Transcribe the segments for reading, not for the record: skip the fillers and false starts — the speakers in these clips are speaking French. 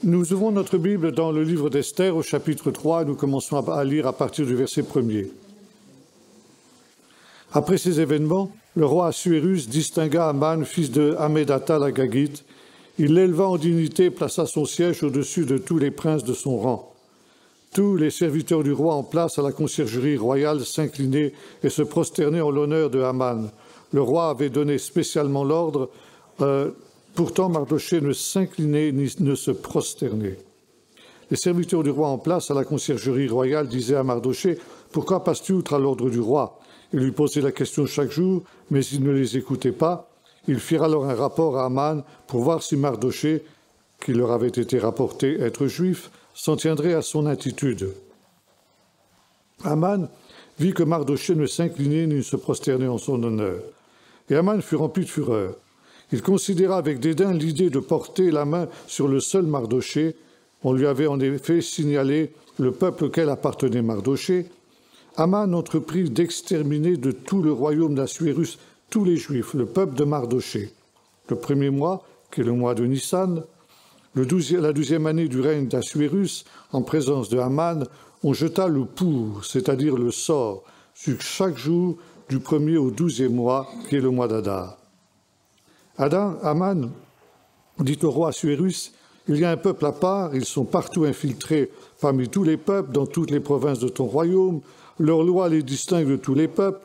Nous ouvrons notre Bible dans le livre d'Esther au chapitre 3 et nous commençons à lire à partir du verset 1er. Après ces événements, le roi Assuérus distingua Aman, fils de Hammédatha l'Agagite. Il l'éleva en dignité et plaça son siège au-dessus de tous les princes de son rang. Tous les serviteurs du roi en place à la conciergerie royale s'inclinaient et se prosternaient en l'honneur de Aman. Le roi avait donné spécialement l'ordre. Pourtant, Mardochée ne s'inclinait ni ne se prosternait. Les serviteurs du roi en place à la conciergerie royale disaient à Mardochée « Pourquoi passes-tu outre à l'ordre du roi ?» Ils lui posaient la question chaque jour, mais il ne les écoutait pas. Ils firent alors un rapport à Aman pour voir si Mardochée, qui leur avait été rapporté être juif, s'en tiendrait à son attitude. Aman vit que Mardochée ne s'inclinait ni ne se prosternait en son honneur. Et Aman fut rempli de fureur. Il considéra avec dédain l'idée de porter la main sur le seul Mardochée. On lui avait en effet signalé le peuple auquel appartenait Mardochée. Aman entreprit d'exterminer de tout le royaume d'Assuérus tous les Juifs, le peuple de Mardochée. Le premier mois, qui est le mois de Nissan, la 12e année du règne d'Assuérus, en présence de Aman, on jeta le pour, c'est-à-dire le sort, sur chaque jour du 1er au 12e mois, qui est le mois d'Adar. Aman dit au roi Assuérus, « Il y a un peuple à part, ils sont partout infiltrés parmi tous les peuples, dans toutes les provinces de ton royaume. Leurs lois les distinguent de tous les peuples.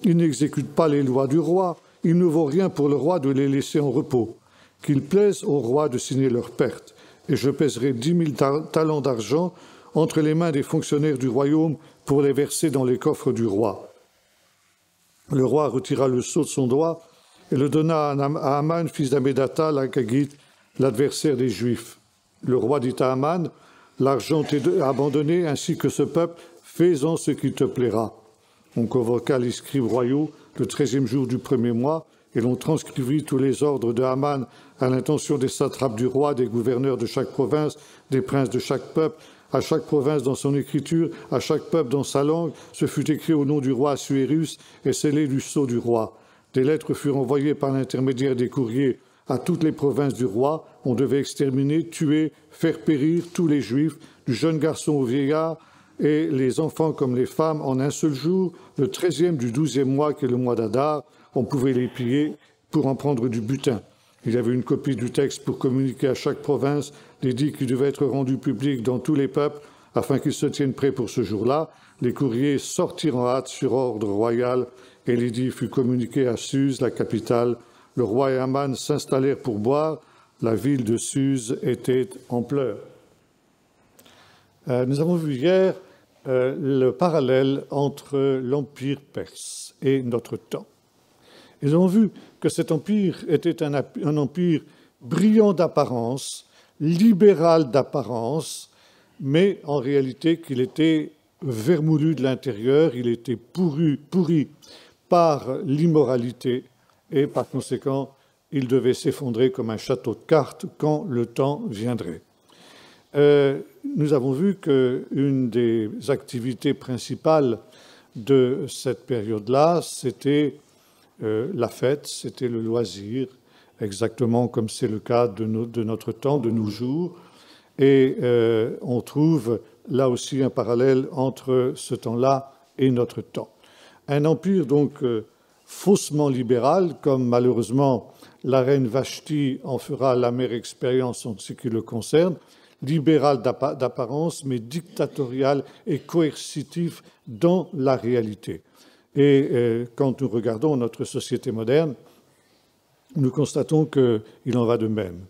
Ils n'exécutent pas les lois du roi. Il ne vaut rien pour le roi de les laisser en repos. Qu'il plaise au roi de signer leurs pertes. Et je pèserai 10 000 talents d'argent entre les mains des fonctionnaires du royaume pour les verser dans les coffres du roi. » Le roi retira le sceau de son doigt et le donna à Aman, fils d'Hammédatha l'Agagite, l'adversaire des Juifs. Le roi dit à Aman, « L'argent t'est abandonné, ainsi que ce peuple, fais-en ce qui te plaira. » On convoqua les scribes royaux le 13e jour du 1er mois, et l'on transcrivit tous les ordres de Haman à l'intention des satrapes du roi, des gouverneurs de chaque province, des princes de chaque peuple, à chaque province dans son écriture, à chaque peuple dans sa langue. Ce fut écrit au nom du roi Assuérus et scellé du sceau du roi. Des lettres furent envoyées par l'intermédiaire des courriers à toutes les provinces du roi. On devait exterminer, tuer, faire périr tous les Juifs, du jeune garçon au vieillard, et les enfants comme les femmes en un seul jour, le 13e du 12e mois, qui est le mois d'Adar. On pouvait les piller pour en prendre du butin. Il y avait une copie du texte pour communiquer à chaque province l'édit qui devait être rendu public dans tous les peuples afin qu'ils se tiennent prêts pour ce jour-là. Les courriers sortirent en hâte sur ordre royal et l'édit fut communiqué à Suse, la capitale. Le roi et Aman s'installèrent pour boire. La ville de Suse était en pleurs. Nous avons vu hier le parallèle entre l'Empire perse et notre temps. Nous avons vu que cet empire était un empire brillant d'apparence, libéral d'apparence, mais en réalité qu'il était vermoulu de l'intérieur, il était pourri par l'immoralité et par conséquent, il devait s'effondrer comme un château de cartes quand le temps viendrait. Nous avons vu qu'une des activités principales de cette période-là, c'était la fête, c'était le loisir, exactement comme c'est le cas de notre temps, de nos jours. Et on trouve là aussi un parallèle entre ce temps-là et notre temps. Un empire donc faussement libéral, comme malheureusement la reine Vashti en fera l'amère expérience en ce qui le concerne, libéral d'apparence, mais dictatorial et coercitif dans la réalité. Et quand nous regardons notre société moderne, nous constatons qu'il en va de même.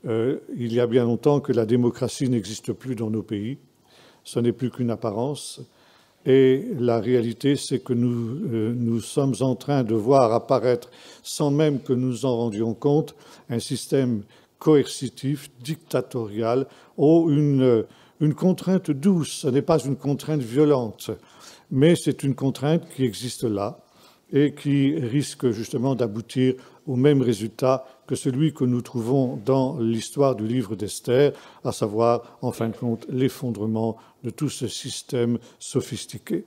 Il y a bien longtemps que la démocratie n'existe plus dans nos pays. Ce n'est plus qu'une apparence. Et la réalité, c'est que nous sommes en train de voir apparaître, sans même que nous en rendions compte, un système coercitif, dictatorial, ou une contrainte douce. Ce n'est pas une contrainte violente, mais c'est une contrainte qui existe là et qui risque justement d'aboutir au même résultat que celui que nous trouvons dans l'histoire du livre d'Esther, à savoir, en fin de compte, l'effondrement de tout ce système sophistiqué.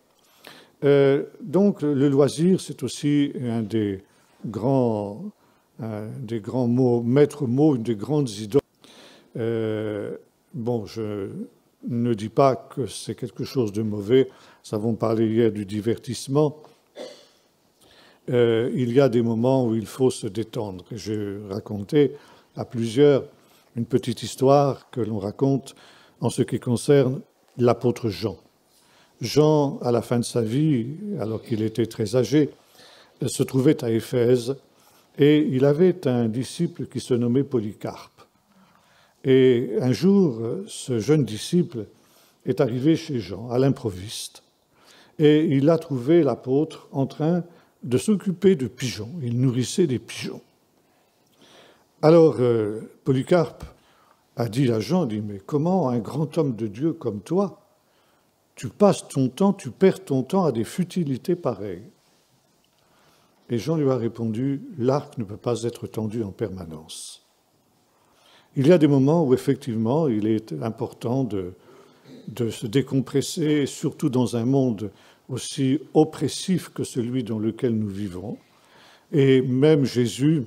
Donc, le loisir, c'est aussi un des grands mots, maîtres mots, une des grandes idoles Bon, je ne dis pas que c'est quelque chose de mauvais. Nous avons parlé hier du divertissement. Il y a des moments où il faut se détendre. J'ai raconté à plusieurs une petite histoire que l'on raconte en ce qui concerne l'apôtre Jean. Jean, à la fin de sa vie, alors qu'il était très âgé, se trouvait à Éphèse et il avait un disciple qui se nommait Polycarpe. Et un jour, ce jeune disciple est arrivé chez Jean, à l'improviste, et il a trouvé l'apôtre en train de s'occuper de pigeons. Il nourrissait des pigeons. Alors, Polycarpe a dit à Jean, mais comment un grand homme de Dieu comme toi, tu passes ton temps, tu perds ton temps à des futilités pareilles? Et Jean lui a répondu, l'arc ne peut pas être tendu en permanence. Il y a des moments où, effectivement, il est important de se décompresser, surtout dans un monde aussi oppressif que celui dans lequel nous vivons. Et même Jésus,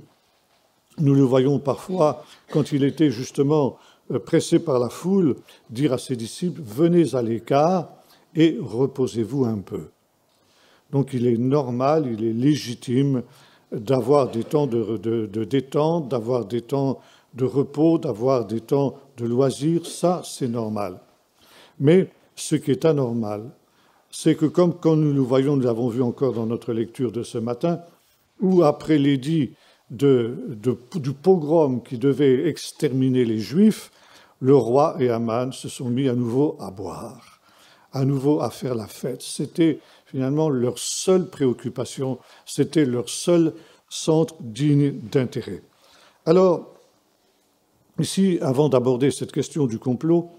nous le voyons parfois, quand il était justement pressé par la foule, dire à ses disciples, venez à l'écart et reposez-vous un peu. Donc il est normal, il est légitime d'avoir des temps de détente, d'avoir des temps de repos, d'avoir des temps de loisirs, ça c'est normal. Mais ce qui est anormal, c'est que comme quand nous le voyons, nous l'avons vu encore dans notre lecture de ce matin, où après l'édit du pogrom qui devait exterminer les Juifs, le roi et Aman se sont mis à nouveau à boire, à nouveau à faire la fête. C'était finalement leur seule préoccupation, c'était leur seul centre digne d'intérêt. Alors, ici, avant d'aborder cette question du complot,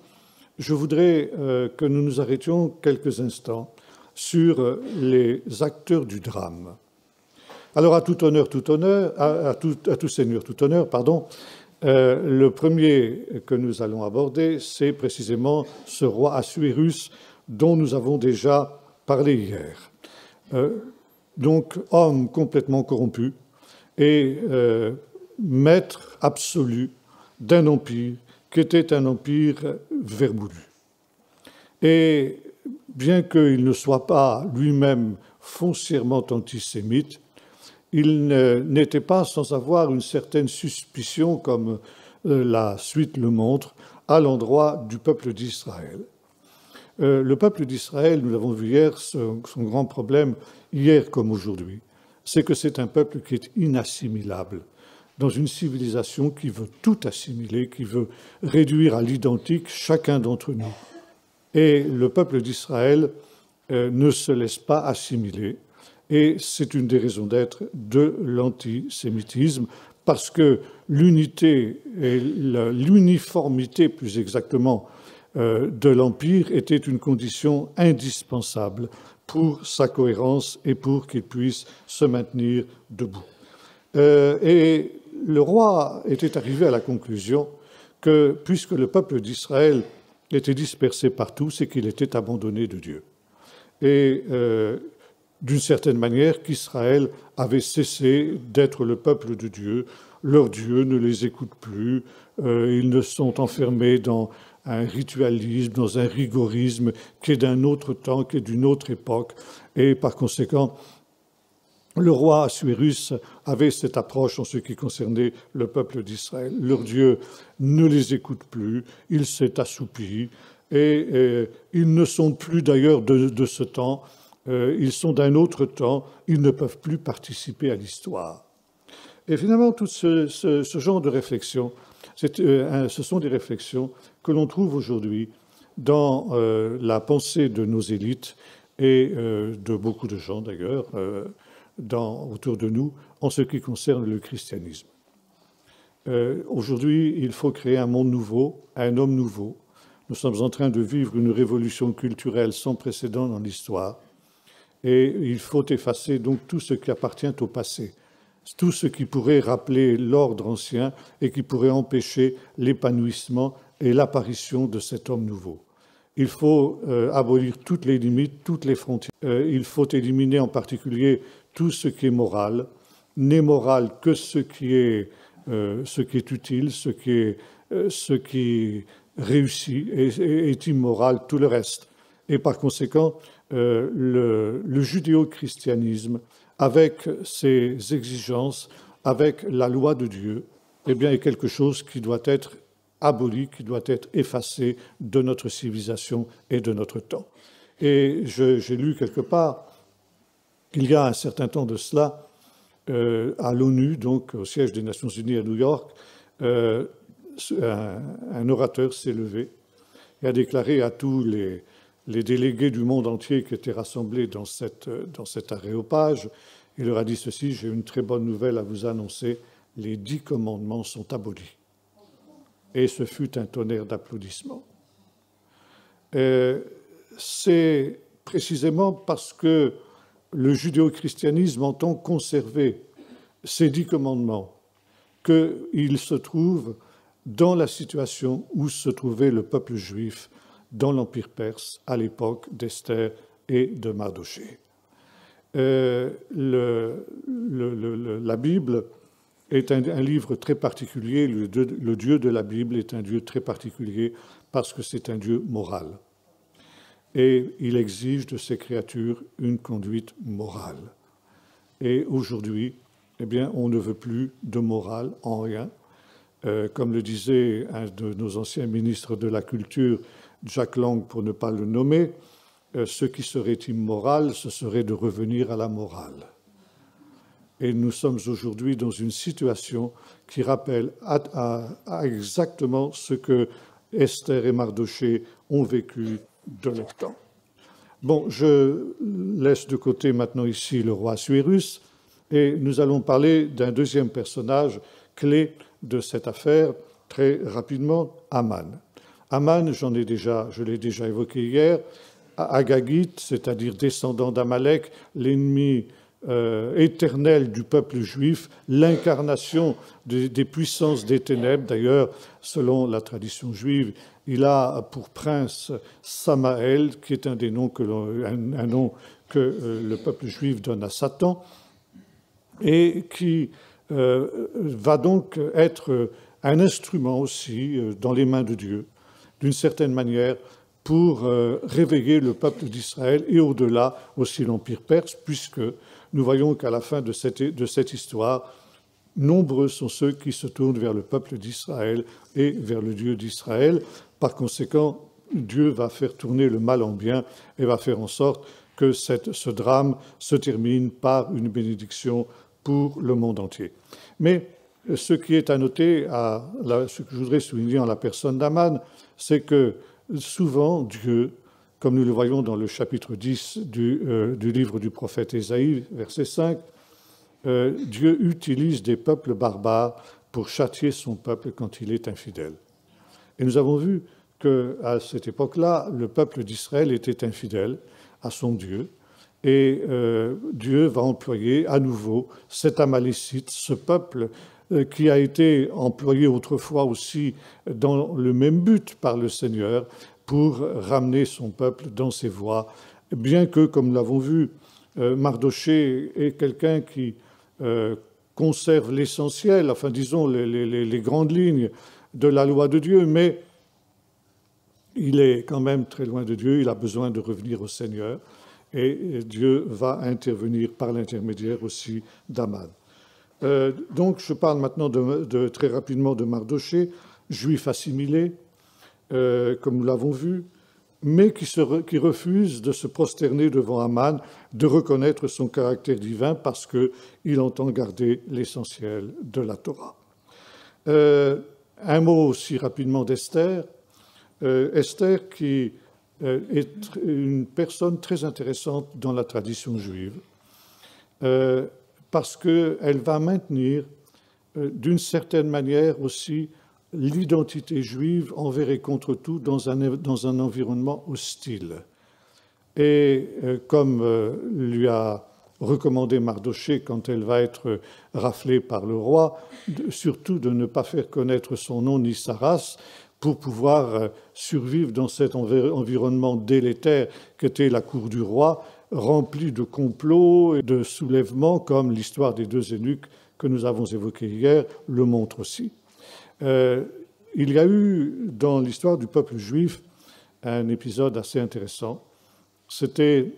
je voudrais que nous nous arrêtions quelques instants sur les acteurs du drame. Alors, à tout seigneur, tout honneur, pardon, le premier que nous allons aborder, c'est précisément ce roi Assuérus dont nous avons déjà parlé hier. Donc, homme complètement corrompu et maître absolu d'un empire qui était un empire vermoulu. Et bien qu'il ne soit pas lui-même foncièrement antisémite, il n'était pas sans avoir une certaine suspicion, comme la suite le montre, à l'endroit du peuple d'Israël. Le peuple d'Israël, nous l'avons vu hier, son grand problème, hier comme aujourd'hui, c'est que c'est un peuple qui est inassimilable dans une civilisation qui veut tout assimiler, qui veut réduire à l'identique chacun d'entre nous. Et le peuple d'Israël ne se laisse pas assimiler, et c'est une des raisons d'être de l'antisémitisme, parce que l'unité et l'uniformité, plus exactement, de l'Empire était une condition indispensable pour sa cohérence et pour qu'il puisse se maintenir debout. Et le roi était arrivé à la conclusion que, puisque le peuple d'Israël était dispersé partout, c'est qu'il était abandonné de Dieu. Et d'une certaine manière, qu'Israël avait cessé d'être le peuple de Dieu. Leur Dieu ne les écoute plus. Ils ne sont enfermés dans un ritualisme, dans un rigorisme qui est d'un autre temps, qui est d'une autre époque. Et par conséquent, le roi Assuérus avait cette approche en ce qui concernait le peuple d'Israël. Leur Dieu ne les écoute plus, il s'est assoupi, et ils ne sont plus d'ailleurs de ce temps, ils sont d'un autre temps, ils ne peuvent plus participer à l'histoire. Et finalement, tout ce genre de réflexion, ce sont des réflexions que l'on trouve aujourd'hui dans la pensée de nos élites et de beaucoup de gens d'ailleurs, autour de nous, en ce qui concerne le christianisme. Aujourd'hui, il faut créer un monde nouveau, un homme nouveau. Nous sommes en train de vivre une révolution culturelle sans précédent dans l'histoire. Et il faut effacer donc tout ce qui appartient au passé, tout ce qui pourrait rappeler l'ordre ancien et qui pourrait empêcher l'épanouissement et l'apparition de cet homme nouveau. Il faut abolir toutes les limites, toutes les frontières. Il faut éliminer en particulier tout ce qui est moral, n'est moral que ce qui est utile, ce qui est ce qui réussit et est immoral tout le reste. Et par conséquent, le judéo-christianisme, avec ses exigences, avec la loi de Dieu, eh bien, est quelque chose qui doit être aboli, qui doit être effacé de notre civilisation et de notre temps. Et j'ai lu quelque part qu'il y a un certain temps de cela, à l'ONU, donc au siège des Nations Unies à New York, un orateur s'est levé et a déclaré à tous les délégués du monde entier qui étaient rassemblés dans cet aréopage, il leur a dit ceci: j'ai une très bonne nouvelle à vous annoncer, les 10 commandements sont abolis. Et ce fut un tonnerre d'applaudissements. C'est précisément parce que le judéo-christianisme entend conserver ces 10 commandements qu'il se trouve dans la situation où se trouvait le peuple juif dans l'Empire perse à l'époque d'Esther et de Mardochée. La Bible est un livre très particulier. Le Dieu de la Bible est un Dieu très particulier parce que c'est un Dieu moral. Et il exige de ses créatures une conduite morale. Et aujourd'hui, eh bien, on ne veut plus de morale en rien. Comme le disait un de nos anciens ministres de la Culture, Jack Lang, pour ne pas le nommer, ce qui serait immoral, ce serait de revenir à la morale. Et nous sommes aujourd'hui dans une situation qui rappelle à exactement ce que Esther et Mardochée ont vécu de leur temps. Bon, je laisse de côté maintenant ici le roi Assuérus et nous allons parler d'un deuxième personnage clé de cette affaire, très rapidement, Aman. Aman, je l'ai déjà évoqué hier, Agagite, c'est-à-dire descendant d'Amalek, l'ennemi éternel du peuple juif, l'incarnation des puissances des ténèbres. D'ailleurs, selon la tradition juive, il a pour prince Samaël, qui est un nom que le peuple juif donne à Satan, et qui va donc être un instrument aussi dans les mains de Dieu, d'une certaine manière, pour réveiller le peuple d'Israël et au-delà aussi l'Empire perse, puisque nous voyons qu'à la fin de cette histoire, nombreux sont ceux qui se tournent vers le peuple d'Israël et vers le Dieu d'Israël. Par conséquent, Dieu va faire tourner le mal en bien et va faire en sorte que ce drame se termine par une bénédiction pour le monde entier. Mais ce qui est à noter, ce que je voudrais souligner en la personne d'Aman, c'est que souvent Dieu, comme nous le voyons dans le chapitre 10 du livre du prophète Ésaïe, verset 5, Dieu utilise des peuples barbares pour châtier son peuple quand il est infidèle. Et nous avons vu qu'à cette époque-là, le peuple d'Israël était infidèle à son Dieu, et Dieu va employer à nouveau cet Amalécite, ce peuple qui a été employé autrefois aussi dans le même but par le Seigneur, pour ramener son peuple dans ses voies, bien que, comme nous l'avons vu, Mardochée est quelqu'un qui conserve l'essentiel, enfin disons les grandes lignes de la loi de Dieu, mais il est quand même très loin de Dieu, il a besoin de revenir au Seigneur, et Dieu va intervenir par l'intermédiaire aussi d'Aman. Donc je parle maintenant très rapidement de Mardochée, juif assimilé, comme nous l'avons vu, mais qui refuse de se prosterner devant Aman, de reconnaître son caractère divin parce qu'il entend garder l'essentiel de la Torah. Un mot aussi rapidement d'Esther. Esther qui est une personne très intéressante dans la tradition juive, parce qu'elle va maintenir d'une certaine manière aussi l'identité juive envers et contre tout dans un environnement hostile. Et comme lui a recommandé Mardochée quand elle va être raflée par le roi, surtout de ne pas faire connaître son nom ni sa race pour pouvoir survivre dans cet environnement délétère qu'était la cour du roi, rempli de complots et de soulèvements, comme l'histoire des 2 eunuques que nous avons évoquée hier le montre aussi. il y a eu dans l'histoire du peuple juif un épisode assez intéressant. C'était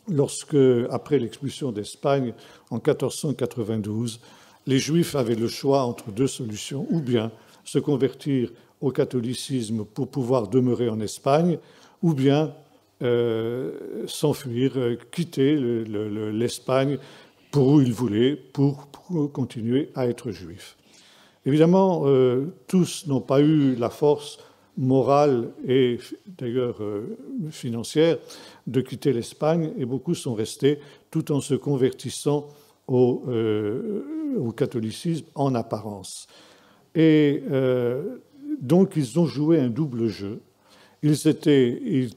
lorsque, après l'expulsion d'Espagne en 1492, les Juifs avaient le choix entre deux solutions, ou bien se convertir au catholicisme pour pouvoir demeurer en Espagne, ou bien s'enfuir, quitter l'Espagne pour où ils voulaient, pour continuer à être juifs. Évidemment, tous n'ont pas eu la force morale et d'ailleurs financière de quitter l'Espagne, et beaucoup sont restés tout en se convertissant au catholicisme en apparence. Et donc ils ont joué un double jeu.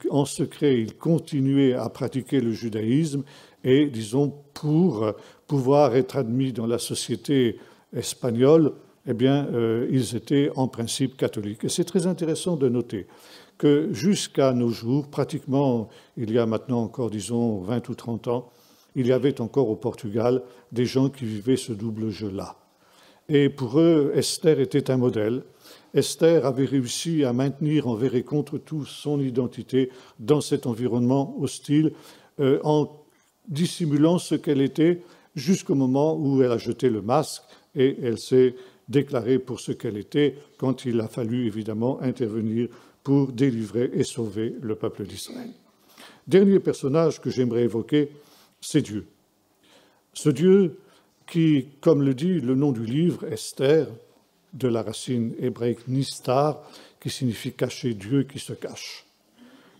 En secret, ils continuaient à pratiquer le judaïsme et, disons, pour pouvoir être admis dans la société espagnole, eh bien, ils étaient en principe catholiques. Et c'est très intéressant de noter que jusqu'à nos jours, pratiquement, il y a maintenant encore, disons, 20 ou 30 ans, il y avait encore au Portugal des gens qui vivaient ce double jeu-là. Et pour eux, Esther était un modèle. Esther avait réussi à maintenir envers et contre tout son identité dans cet environnement hostile, en dissimulant ce qu'elle était jusqu'au moment où elle a jeté le masque et elle s'est déclarée pour ce qu'elle était quand il a fallu évidemment intervenir pour délivrer et sauver le peuple d'Israël. Dernier personnage que j'aimerais évoquer, c'est Dieu. Ce Dieu qui, comme le dit le nom du livre, Esther, de la racine hébraïque nistar, qui signifie cacher, Dieu qui se cache.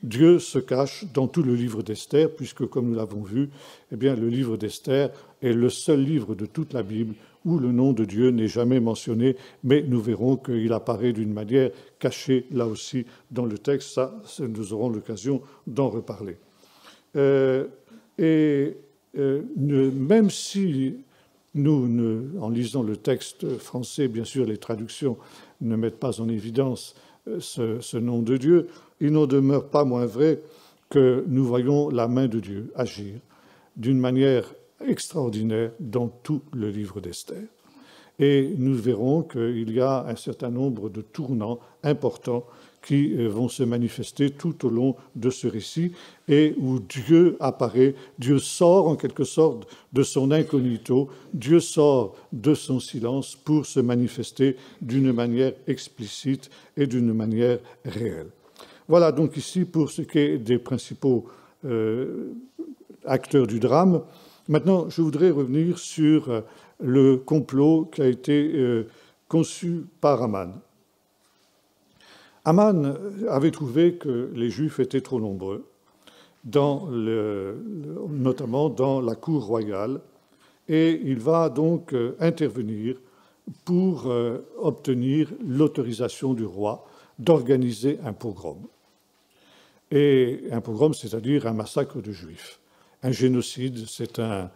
Dieu se cache dans tout le livre d'Esther, puisque, comme nous l'avons vu, eh bien, le livre d'Esther est le seul livre de toute la Bible où le nom de Dieu n'est jamais mentionné, mais nous verrons qu'il apparaît d'une manière cachée, là aussi, dans le texte. Ça, nous aurons l'occasion d'en reparler. Même si en lisant le texte français, bien sûr, les traductions ne mettent pas en évidence ce nom de Dieu, il n'en demeure pas moins vrai que nous voyons la main de Dieu agir d'une manière extraordinaire dans tout le livre d'Esther. Et nous verrons qu'il y a un certain nombre de tournants importants qui vont se manifester tout au long de ce récit et où Dieu apparaît, Dieu sort en quelque sorte de son incognito, Dieu sort de son silence pour se manifester d'une manière explicite et d'une manière réelle. Voilà donc ici pour ce qui est des principaux acteurs du drame. Maintenant, je voudrais revenir sur le complot qui a été conçu par Aman. Aman avait trouvé que les Juifs étaient trop nombreux, notamment dans la cour royale, et il va donc intervenir pour obtenir l'autorisation du roi d'organiser un pogrom. Et un pogrom, c'est-à-dire un massacre de Juifs. Un génocide, c'est un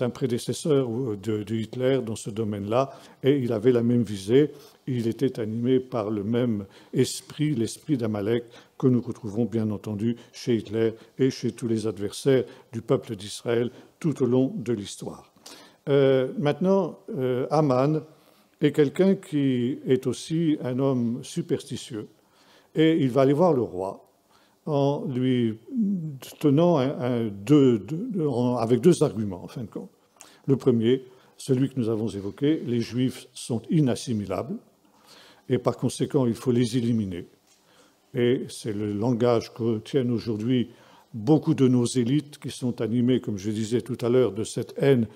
prédécesseur de Hitler dans ce domaine-là, et il avait la même visée. Il était animé par le même esprit, l'esprit d'Amalek, que nous retrouvons bien entendu chez Hitler et chez tous les adversaires du peuple d'Israël tout au long de l'histoire. Maintenant, Aman est quelqu'un qui est aussi un homme superstitieux, et il va aller voir le roi en lui tenant avec deux arguments, en fin de compte. Le premier, celui que nous avons évoqué, les Juifs sont inassimilables, et par conséquent, il faut les éliminer. Et c'est le langage que tiennent aujourd'hui beaucoup de nos élites qui sont animées, comme je disais tout à l'heure, de cette haine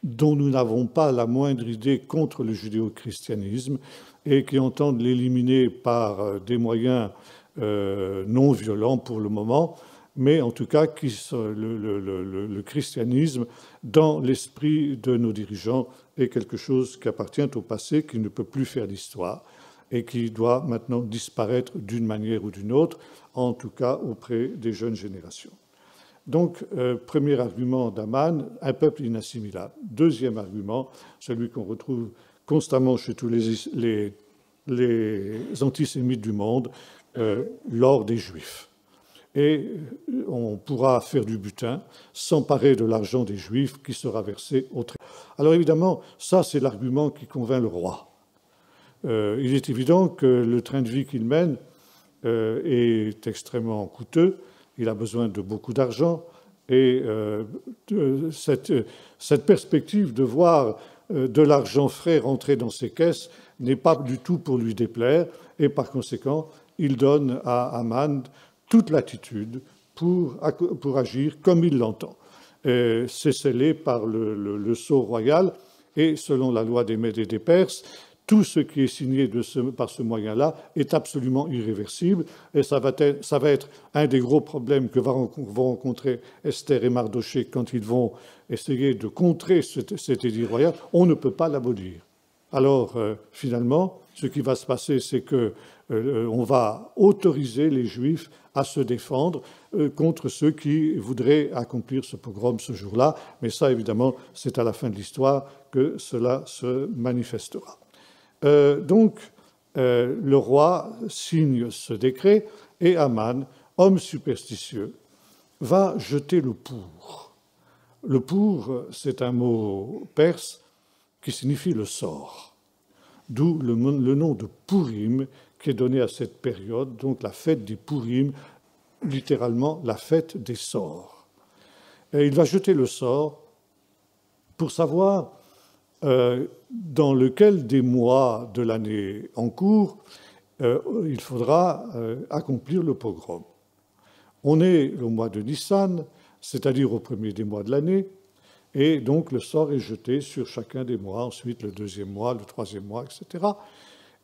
dont nous n'avons pas la moindre idée contre le judéo-christianisme et qui entendent l'éliminer par des moyens non violents pour le moment, mais en tout cas le christianisme, dans l'esprit de nos dirigeants, est quelque chose qui appartient au passé, qui ne peut plus faire l'histoire et qui doit maintenant disparaître d'une manière ou d'une autre, en tout cas auprès des jeunes générations. Donc, premier argument d'Aman, un peuple inassimilable. Deuxième argument, celui qu'on retrouve constamment chez tous les antisémites du monde, l'or des Juifs. Et on pourra faire du butin, s'emparer de l'argent des Juifs qui sera versé au trésor. Alors évidemment, ça c'est l'argument qui convainc le roi. il est évident que le train de vie qu'il mène est extrêmement coûteux. Il a besoin de beaucoup d'argent. Et cette perspective de voir de l'argent frais rentrer dans ses caisses n'est pas du tout pour lui déplaire. Et par conséquent, il donne à Aman toute latitude pour agir comme il l'entend. C'est scellé par le sceau royal. Et selon la loi des Mèdes et des Perses, tout ce qui est signé par ce moyen-là est absolument irréversible. Et ça va être un des gros problèmes que vont rencontrer Esther et Mardochée quand ils vont essayer de contrer cet édit royal. On ne peut pas l'abolir. Alors, finalement, ce qui va se passer, c'est qu'on va autoriser les Juifs à se défendre contre ceux qui voudraient accomplir ce pogrom ce jour-là. Mais ça, évidemment, c'est à la fin de l'histoire que cela se manifestera. Donc, le roi signe ce décret et Aman, homme superstitieux, va jeter le pour. Le pour, c'est un mot perse qui signifie le sort, d'où le nom de Purim qui est donné à cette période, donc la fête des Purim, littéralement la fête des sorts. Et il va jeter le sort pour savoir dans lequel des mois de l'année en cours il faudra accomplir le pogrom. On est au mois de Nissan, c'est-à-dire au premier des mois de l'année, et donc le sort est jeté sur chacun des mois, ensuite le deuxième mois, le troisième mois, etc.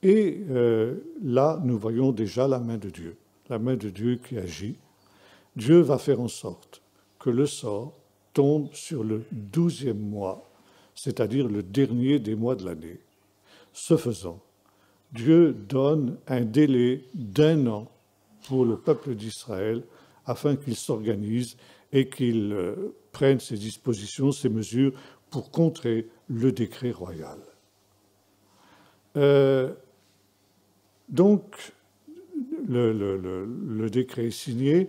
Et là, nous voyons déjà la main de Dieu qui agit. Dieu va faire en sorte que le sort tombe sur le 12e mois, c'est-à-dire le dernier des mois de l'année. Ce faisant, Dieu donne un délai d'1 an pour le peuple d'Israël afin qu'il s'organise et qu'il prenne ses dispositions, ses mesures pour contrer le décret royal. Donc, le décret est signé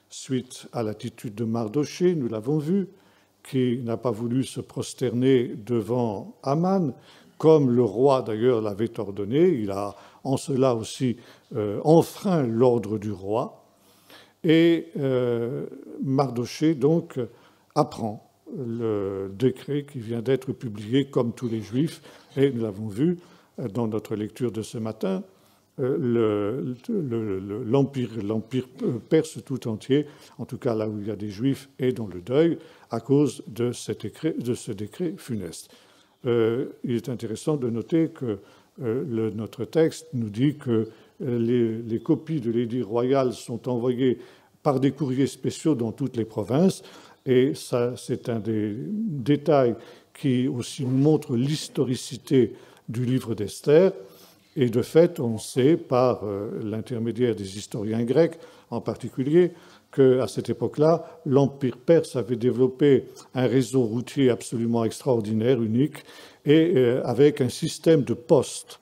suite à l'attitude de Mardochée, nous l'avons vu, qui n'a pas voulu se prosterner devant Aman, comme le roi d'ailleurs l'avait ordonné. Il a en cela aussi enfreint l'ordre du roi. Et Mardochée donc apprend le décret qui vient d'être publié comme tous les Juifs, et nous l'avons vu dans notre lecture de ce matin, l'empire perse tout entier, en tout cas là où il y a des Juifs, est dans le deuil à cause de ce décret funeste. Il est intéressant de noter que notre texte nous dit que les copies de l'édit royal sont envoyées par des courriers spéciaux dans toutes les provinces, et ça, c'est un des détails qui aussi montre l'historicité du livre d'Esther. Et de fait, on sait, par l'intermédiaire des historiens grecs en particulier, qu'à cette époque-là, l'Empire perse avait développé un réseau routier absolument extraordinaire, unique, et avec un système de postes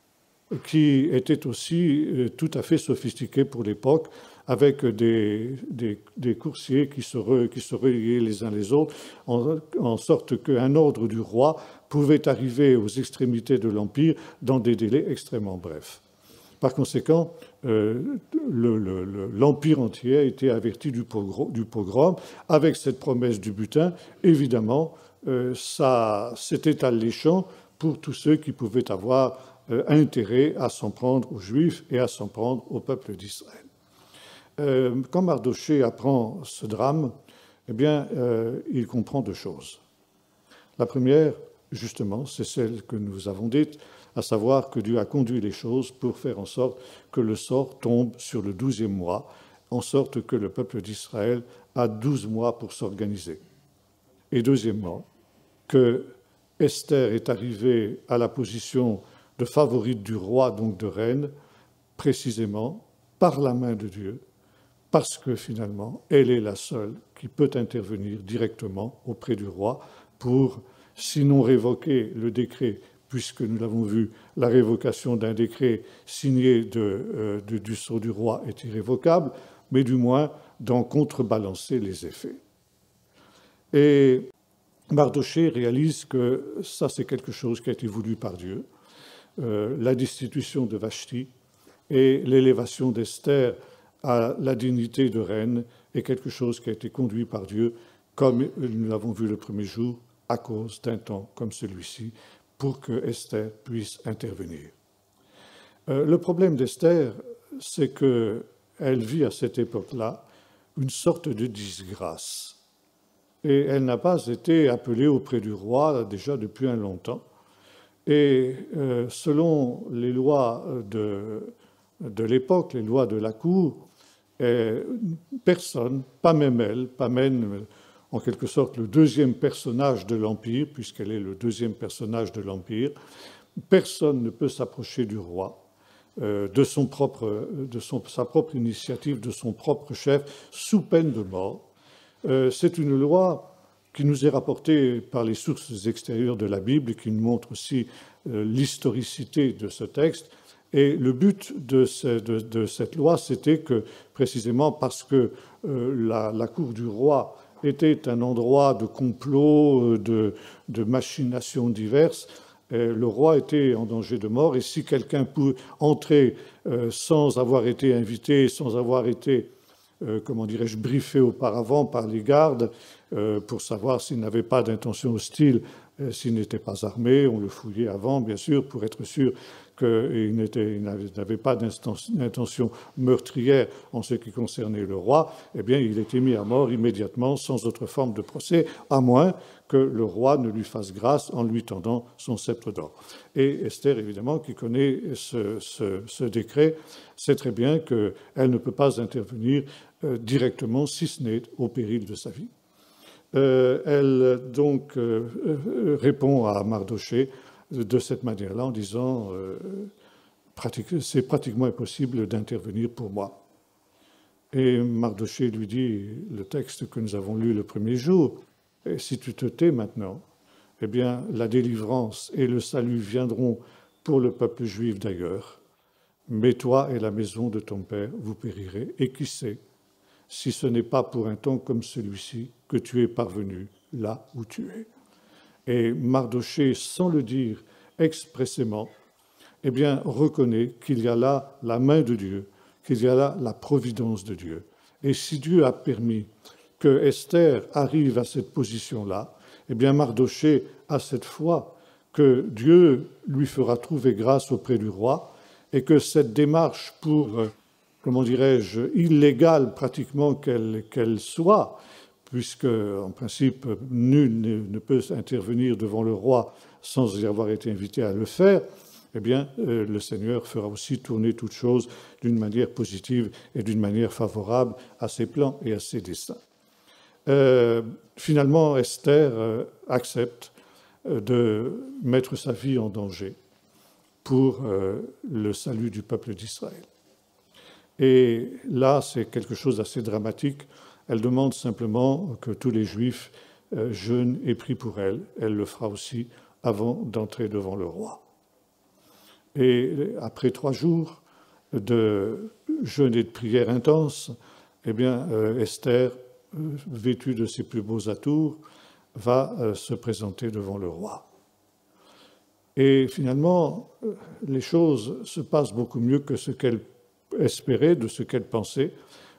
qui était aussi tout à fait sophistiqué pour l'époque, avec des coursiers qui se reliaient les uns les autres, en sorte qu'un ordre du roi pouvait arriver aux extrémités de l'Empire dans des délais extrêmement brefs. Par conséquent, l'Empire entier a été averti du pogrom avec cette promesse du butin. Évidemment, c'était alléchant pour tous ceux qui pouvaient avoir intérêt à s'en prendre aux Juifs et à s'en prendre au peuple d'Israël. Quand Mardochée apprend ce drame, eh bien, il comprend 2 choses. La première, justement, c'est celle que nous avons dite, à savoir que Dieu a conduit les choses pour faire en sorte que le sort tombe sur le 12e mois, en sorte que le peuple d'Israël a 12 mois pour s'organiser. Et deuxièmement, que Esther est arrivée à la position de favorite du roi, donc de reine, précisément par la main de Dieu, parce que finalement, elle est la seule qui peut intervenir directement auprès du roi pour, sinon révoquer le décret, puisque nous l'avons vu, la révocation d'un décret signé du sceau du roi est irrévocable, mais du moins d'en contrebalancer les effets. Et Mardochée réalise que ça, c'est quelque chose qui a été voulu par Dieu. la destitution de Vashti et l'élévation d'Esther à la dignité de reine est quelque chose qui a été conduit par Dieu, comme nous l'avons vu le premier jour, à cause d'un temps comme celui-ci, pour que Esther puisse intervenir. Le problème d'Esther, c'est qu'elle vit à cette époque-là une sorte de disgrâce. Et elle n'a pas été appelée auprès du roi déjà depuis un longtemps. Et selon les lois de l'époque, les lois de la cour, personne, pas même elle, pas même en quelque sorte le deuxième personnage de l'Empire, puisqu'elle est le deuxième personnage de l'Empire, personne ne peut s'approcher du roi de sa propre initiative, de son propre chef, sous peine de mort. C'est une loi qui nous est rapportée par les sources extérieures de la Bible et qui nous montre aussi l'historicité de ce texte. Et le but de cette loi, c'était que, précisément parce que la cour du roi était un endroit de complot, de machinations diverses, le roi était en danger de mort. Et si quelqu'un pouvait entrer sans avoir été invité, sans avoir été, comment dirais-je, briefé auparavant par les gardes pour savoir s'il n'avait pas d'intention hostile, s'il n'était pas armé, on le fouillait avant, bien sûr, pour être sûr qu'il n'avait pas d'intention meurtrière en ce qui concernait le roi, eh bien, il était mis à mort immédiatement, sans autre forme de procès, à moins que le roi ne lui fasse grâce en lui tendant son sceptre d'or. Et Esther, évidemment, qui connaît ce décret, sait très bien qu'elle ne peut pas intervenir directement, si ce n'est au péril de sa vie. Elle donc répond à Mardoché de cette manière-là en disant c'est pratiquement impossible d'intervenir pour moi. Et Mardoché lui dit le texte que nous avons lu le premier jour, si tu te tais maintenant, eh bien la délivrance et le salut viendront pour le peuple juif d'ailleurs, mais toi et la maison de ton père vous périrez, et qui sait si ce n'est pas pour un temps comme celui-ci que tu es parvenu là où tu es. Et Mardoché, sans le dire expressément, eh bien, reconnaît qu'il y a là la main de Dieu, qu'il y a là la providence de Dieu. Et si Dieu a permis que Esther arrive à cette position-là, eh bien, Mardoché a cette foi que Dieu lui fera trouver grâce auprès du roi et que cette démarche pour comment dirais-je, illégale pratiquement qu'elle soit, puisque en principe nul ne peut intervenir devant le roi sans y avoir été invité à le faire, eh bien le Seigneur fera aussi tourner toutes choses d'une manière positive et d'une manière favorable à ses plans et à ses desseins. Finalement, Esther accepte de mettre sa vie en danger pour le salut du peuple d'Israël. Et là, c'est quelque chose d'assez dramatique. Elle demande simplement que tous les Juifs jeûnent et prient pour elle. Elle le fera aussi avant d'entrer devant le roi. Et après 3 jours de jeûne et de prière intense, eh bien, Esther, vêtue de ses plus beaux atours, va se présenter devant le roi. Et finalement, les choses se passent beaucoup mieux que ce qu'elle espérait, de ce qu'elle pensait.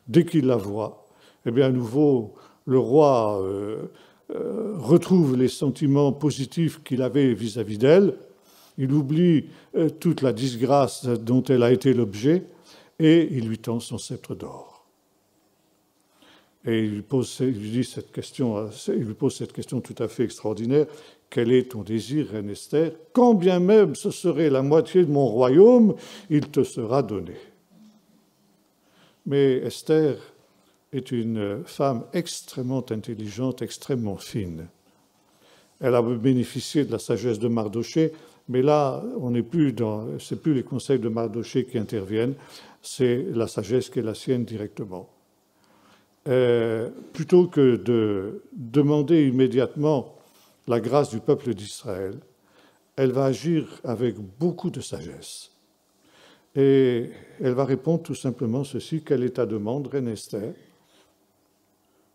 Dès qu'il la voit, eh bien, à nouveau, le roi retrouve les sentiments positifs qu'il avait vis-à-vis d'elle. Il oublie toute la disgrâce dont elle a été l'objet et il lui tend son sceptre d'or. Et il lui pose cette question tout à fait extraordinaire. Quel est ton désir, reine Esther? Quand bien même ce serait la moitié de mon royaume, il te sera donné. Mais Esther est une femme extrêmement intelligente, extrêmement fine. Elle a bénéficié de la sagesse de Mardoché, mais là, c'est plus les conseils de Mardoché qui interviennent, c'est la sagesse qui est la sienne directement. Plutôt que de demander immédiatement la grâce du peuple d'Israël, elle va agir avec beaucoup de sagesse. Et elle va répondre tout simplement ceci: quelle est ta demande, reine Esther?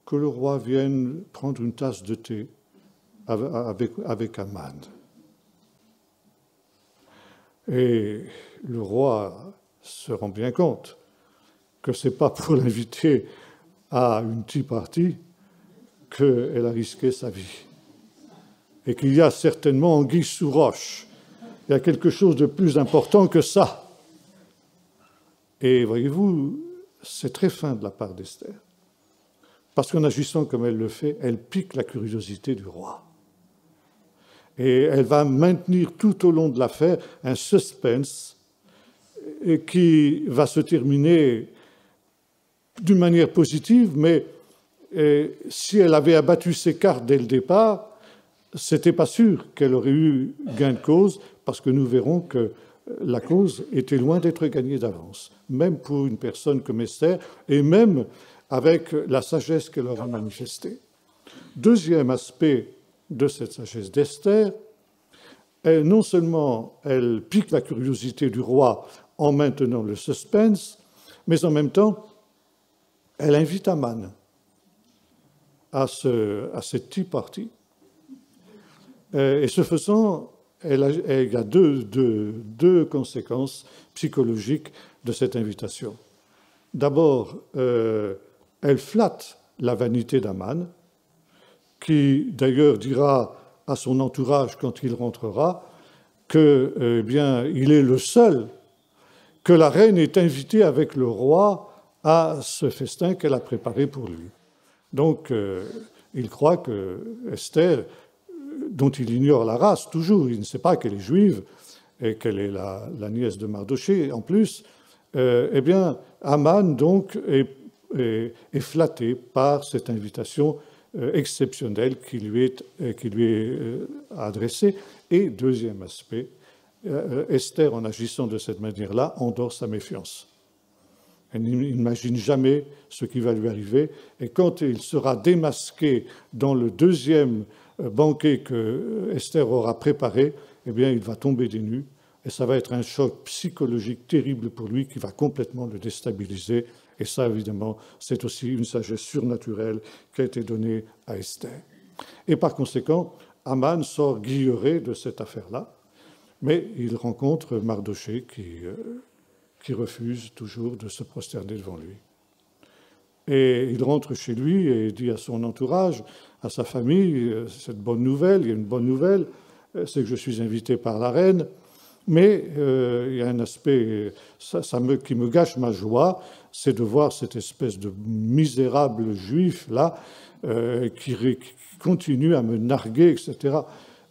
Que le roi vienne prendre une tasse de thé avec Aman. Et le roi se rend bien compte que ce n'est pas pour l'inviter à une tea party qu'elle a risqué sa vie. Et qu'il y a certainement anguille sous roche. Il y a quelque chose de plus important que ça. Et voyez-vous, c'est très fin de la part d'Esther. Parce qu'en agissant comme elle le fait, elle pique la curiosité du roi. Et elle va maintenir tout au long de l'affaire un suspense qui va se terminer d'une manière positive, mais si elle avait abattu ses cartes dès le départ, c'était pas sûr qu'elle aurait eu gain de cause, parce que nous verrons que la cause était loin d'être gagnée d'avance, même pour une personne comme Esther, et même avec la sagesse qu'elle aura manifestée. Deuxième aspect de cette sagesse d'Esther, non seulement elle pique la curiosité du roi en maintenant le suspense, mais en même temps, elle invite Aman à cette tea party. Et ce faisant, il y a deux conséquences psychologiques de cette invitation. D'abord, elle flatte la vanité d'Aman, qui d'ailleurs dira à son entourage quand il rentrera que, bien, il est le seul que la reine ait invité avec le roi à ce festin qu'elle a préparé pour lui. Donc, il croit que Esther, dont il ignore la race toujours, il ne sait pas qu'elle est juive et qu'elle est la nièce de Mardoché en plus, eh bien, Aman donc est flatté par cette invitation exceptionnelle qui lui est adressée. Et deuxième aspect, Esther, en agissant de cette manière-là, endort sa méfiance. Elle n'imagine jamais ce qui va lui arriver. Et quand il sera démasqué dans le deuxième banquet que Esther aura préparé, eh bien, il va tomber des nues. Et ça va être un choc psychologique terrible pour lui qui va complètement le déstabiliser. Et ça, évidemment, c'est aussi une sagesse surnaturelle qui a été donnée à Esther. Et par conséquent, Aman sort guilleré de cette affaire-là, mais il rencontre Mardoché qui refuse toujours de se prosterner devant lui. Et il rentre chez lui et dit à son entourage, à sa famille, cette bonne nouvelle, il y a une bonne nouvelle, c'est que je suis invité par la reine, mais il y a un aspect qui me gâche ma joie, c'est de voir cette espèce de misérable juif-là qui continue à me narguer, etc.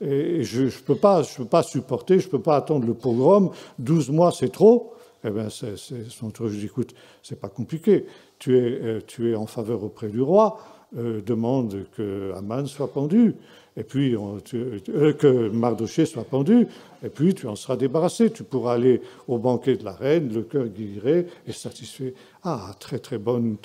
Et je ne peux pas supporter, je ne peux pas attendre le pogrom, 12 mois c'est trop. Eh bien, son truc, je dis, écoute, c'est pas compliqué. Tu es en faveur auprès du roi, demande que Aman soit pendu, et puis que Mardoché soit pendu, et puis tu en seras débarrassé. Tu pourras aller au banquet de la reine, le cœur guéri et satisfait. Ah, très bonne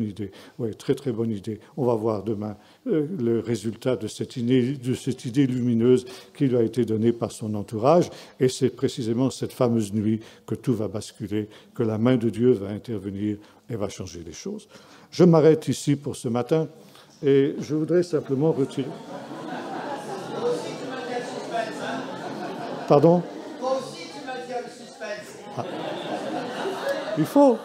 idée. Oui, très bonne idée. On va voir demain le résultat de cette idée lumineuse qui lui a été donnée par son entourage. Et c'est précisément cette fameuse nuit que tout va basculer, que la main de Dieu va intervenir et va changer les choses. Je m'arrête ici pour ce matin et je voudrais simplement retirer... Pardon ? Toi aussi, tu maintiens le suspense. Ah. Il faut.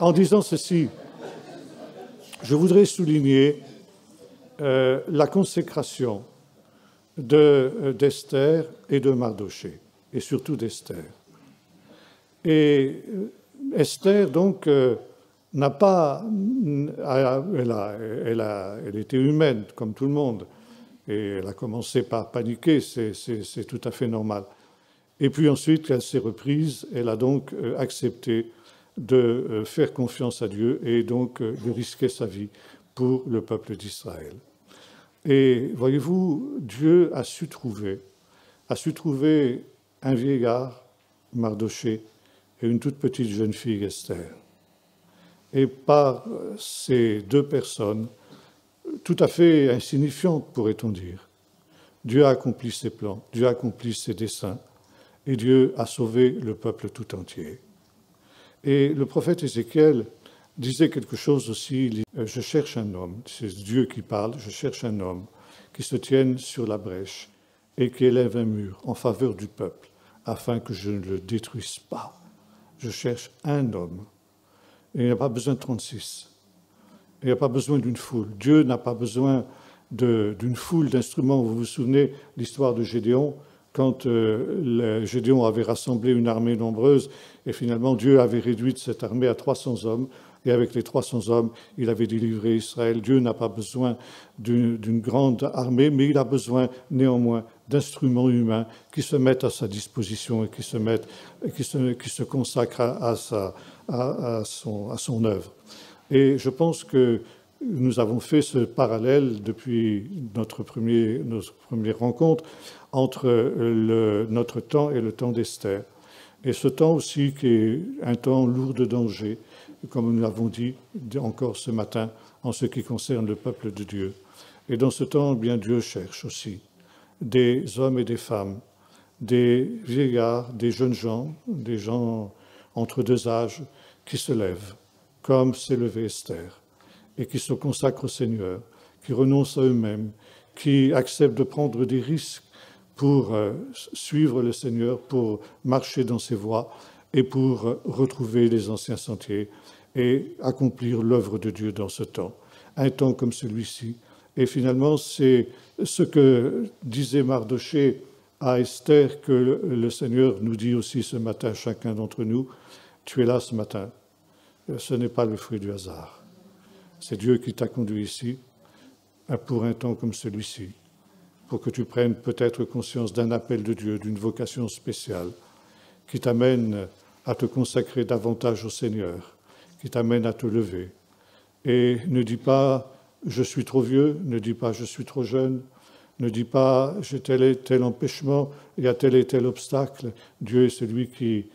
En disant ceci, je voudrais souligner la consécration d'Esther et de Mardoché, et surtout d'Esther. Et Esther, donc, n'a pas... Elle était humaine, comme tout le monde. Et elle a commencé par paniquer, c'est tout à fait normal. Et puis ensuite, elle s'est reprise, elle a donc accepté de faire confiance à Dieu et donc de risquer sa vie pour le peuple d'Israël. Et voyez-vous, Dieu a su trouver un vieillard, Mardoché, et une toute petite jeune fille, Esther. Et par ces deux personnes, tout à fait insignifiante, pourrait-on dire, Dieu a accompli ses plans, Dieu a accompli ses desseins, et Dieu a sauvé le peuple tout entier. Et le prophète Ézéchiel disait quelque chose aussi, il dit, je cherche un homme, c'est Dieu qui parle, je cherche un homme qui se tienne sur la brèche et qui élève un mur en faveur du peuple, afin que je ne le détruise pas. Je cherche un homme. Et il n'y a pas besoin de 36. Il n'y a pas besoin d'une foule. Dieu n'a pas besoin d'une foule d'instruments. Vous vous souvenez l'histoire de Gédéon, quand Gédéon avait rassemblé une armée nombreuse, et finalement Dieu avait réduit cette armée à 300 hommes, et avec les 300 hommes, il avait délivré Israël. Dieu n'a pas besoin d'une grande armée, mais il a besoin néanmoins d'instruments humains qui se mettent à sa disposition et qui se consacrent à son œuvre. Et je pense que nous avons fait ce parallèle depuis notre première rencontre entre notre temps et le temps d'Esther. Et ce temps aussi qui est un temps lourd de danger, comme nous l'avons dit encore ce matin, en ce qui concerne le peuple de Dieu. Et dans ce temps, bien Dieu cherche aussi des hommes et des femmes, des vieillards, des jeunes gens, des gens entre deux âges qui se lèvent, comme s'est levée Esther, et qui se consacrent au Seigneur, qui renoncent à eux-mêmes, qui acceptent de prendre des risques pour suivre le Seigneur, pour marcher dans ses voies et pour retrouver les anciens sentiers et accomplir l'œuvre de Dieu dans ce temps. Un temps comme celui-ci. Et finalement, c'est ce que disait Mardochée à Esther que le Seigneur nous dit aussi ce matin, chacun d'entre nous. Tu es là ce matin. Ce n'est pas le fruit du hasard. C'est Dieu qui t'a conduit ici pour un temps comme celui-ci, pour que tu prennes peut-être conscience d'un appel de Dieu, d'une vocation spéciale, qui t'amène à te consacrer davantage au Seigneur, qui t'amène à te lever. Et ne dis pas « je suis trop vieux », ne dis pas « je suis trop jeune », ne dis pas « j'ai tel et tel empêchement, il y a tel et tel obstacle ». Dieu est celui qui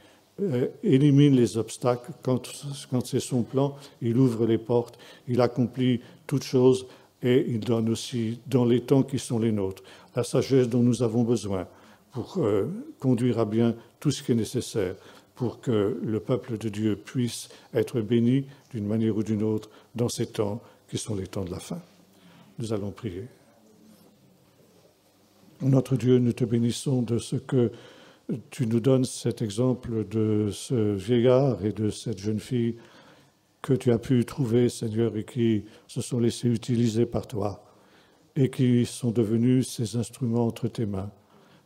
élimine les obstacles. Quand c'est son plan, il ouvre les portes, il accomplit toutes choses et il donne aussi, dans les temps qui sont les nôtres, la sagesse dont nous avons besoin pour conduire à bien tout ce qui est nécessaire pour que le peuple de Dieu puisse être béni d'une manière ou d'une autre dans ces temps qui sont les temps de la fin. Nous allons prier. Notre Dieu, nous te bénissons de ce que tu nous donnes cet exemple de ce vieillard et de cette jeune fille que tu as pu trouver, Seigneur, et qui se sont laissés utiliser par toi et qui sont devenus ces instruments entre tes mains.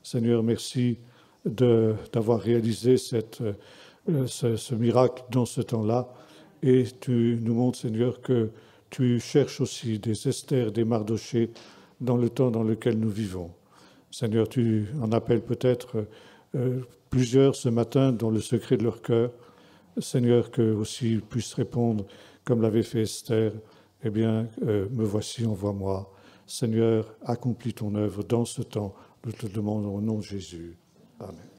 Seigneur, merci d'avoir réalisé ce miracle dans ce temps-là. Et tu nous montres, Seigneur, que tu cherches aussi des Esther, des Mardochée dans le temps dans lequel nous vivons. Seigneur, tu en appelles peut-être plusieurs ce matin dans le secret de leur cœur. Seigneur, qu'eux aussi puissent répondre comme l'avait fait Esther. Eh bien, me voici, envoie-moi. Seigneur, accomplis ton œuvre dans ce temps. Nous te demandons au nom de Jésus. Amen.